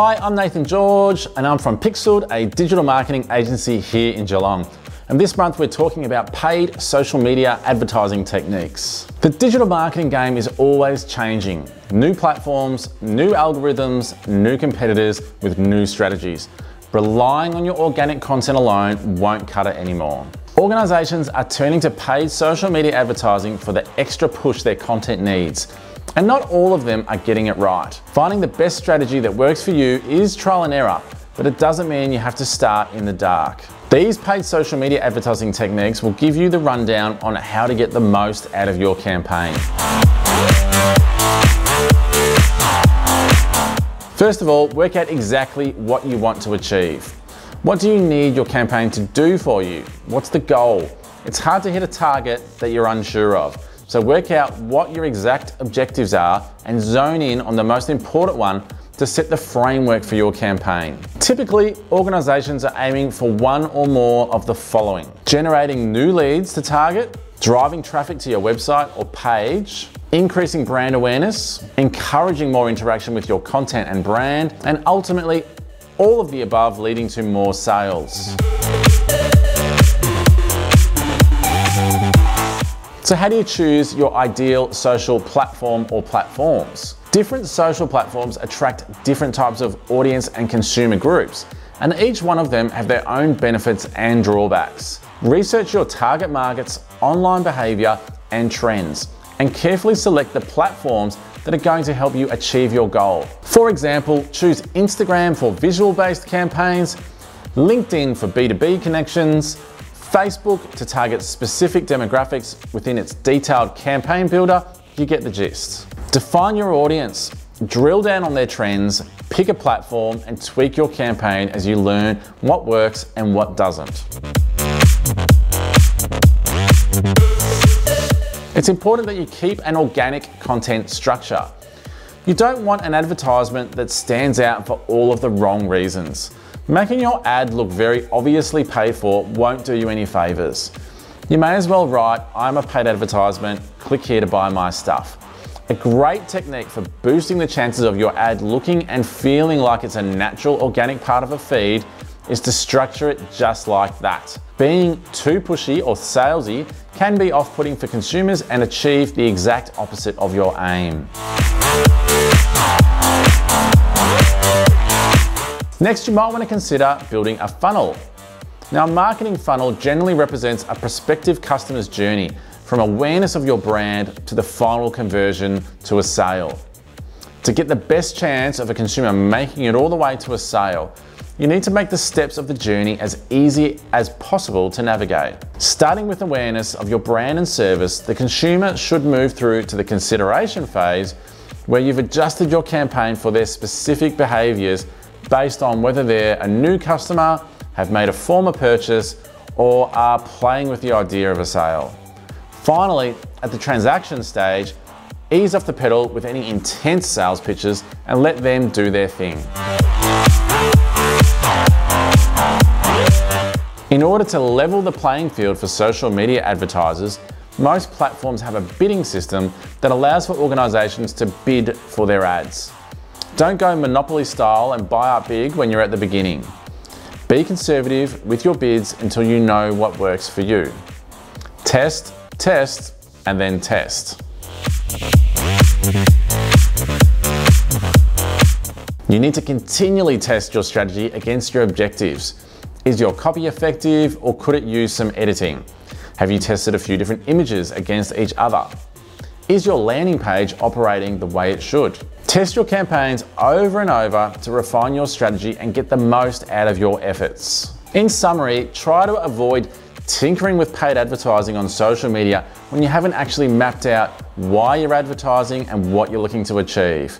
Hi, I'm Nathan George and I'm from Pixelled, a digital marketing agency here in Geelong. And this month we're talking about paid social media advertising techniques. The digital marketing game is always changing. New platforms, new algorithms, new competitors with new strategies. Relying on your organic content alone won't cut it anymore. Organisations are turning to paid social media advertising for the extra push their content needs. And not all of them are getting it right. Finding the best strategy that works for you is trial and error, but it doesn't mean you have to start in the dark. These paid social media advertising techniques will give you the rundown on how to get the most out of your campaign. First of all, work out exactly what you want to achieve. What do you need your campaign to do for you? What's the goal? It's hard to hit a target that you're unsure of. So work out what your exact objectives are and zone in on the most important one to set the framework for your campaign. Typically, organisations are aiming for one or more of the following: generating new leads to target, driving traffic to your website or page, increasing brand awareness, encouraging more interaction with your content and brand, and ultimately, all of the above leading to more sales. So how do you choose your ideal social platform or platforms? Different social platforms attract different types of audience and consumer groups, and each one of them have their own benefits and drawbacks. Research your target market's online behaviour and trends, and carefully select the platforms that are going to help you achieve your goal. For example, choose Instagram for visual-based campaigns, LinkedIn for B2B connections, Facebook to target specific demographics within its detailed campaign builder. You get the gist. Define your audience, drill down on their trends, pick a platform and tweak your campaign as you learn what works and what doesn't. It's important that you keep an organic content structure. You don't want an advertisement that stands out for all of the wrong reasons. Making your ad look very obviously paid for won't do you any favours. You may as well write, "I'm a paid advertisement, click here to buy my stuff." A great technique for boosting the chances of your ad looking and feeling like it's a natural organic part of a feed is to structure it just like that. Being too pushy or salesy can be off-putting for consumers and achieve the exact opposite of your aim. Next, you might want to consider building a funnel. Now, a marketing funnel generally represents a prospective customer's journey from awareness of your brand to the final conversion to a sale. To get the best chance of a consumer making it all the way to a sale, you need to make the steps of the journey as easy as possible to navigate. Starting with awareness of your brand and service, the consumer should move through to the consideration phase where you've adjusted your campaign for their specific behaviours based on whether they're a new customer, have made a former purchase, or are playing with the idea of a sale. Finally, at the transaction stage, ease off the pedal with any intense sales pitches and let them do their thing. In order to level the playing field for social media advertisers, most platforms have a bidding system that allows for organisations to bid for their ads. Don't go monopoly style and buy up big when you're at the beginning. Be conservative with your bids until you know what works for you. Test, test, and then test. You need to continually test your strategy against your objectives. Is your copy effective or could it use some editing? Have you tested a few different images against each other? Is your landing page operating the way it should? Test your campaigns over and over to refine your strategy and get the most out of your efforts. In summary, try to avoid tinkering with paid advertising on social media when you haven't actually mapped out why you're advertising and what you're looking to achieve.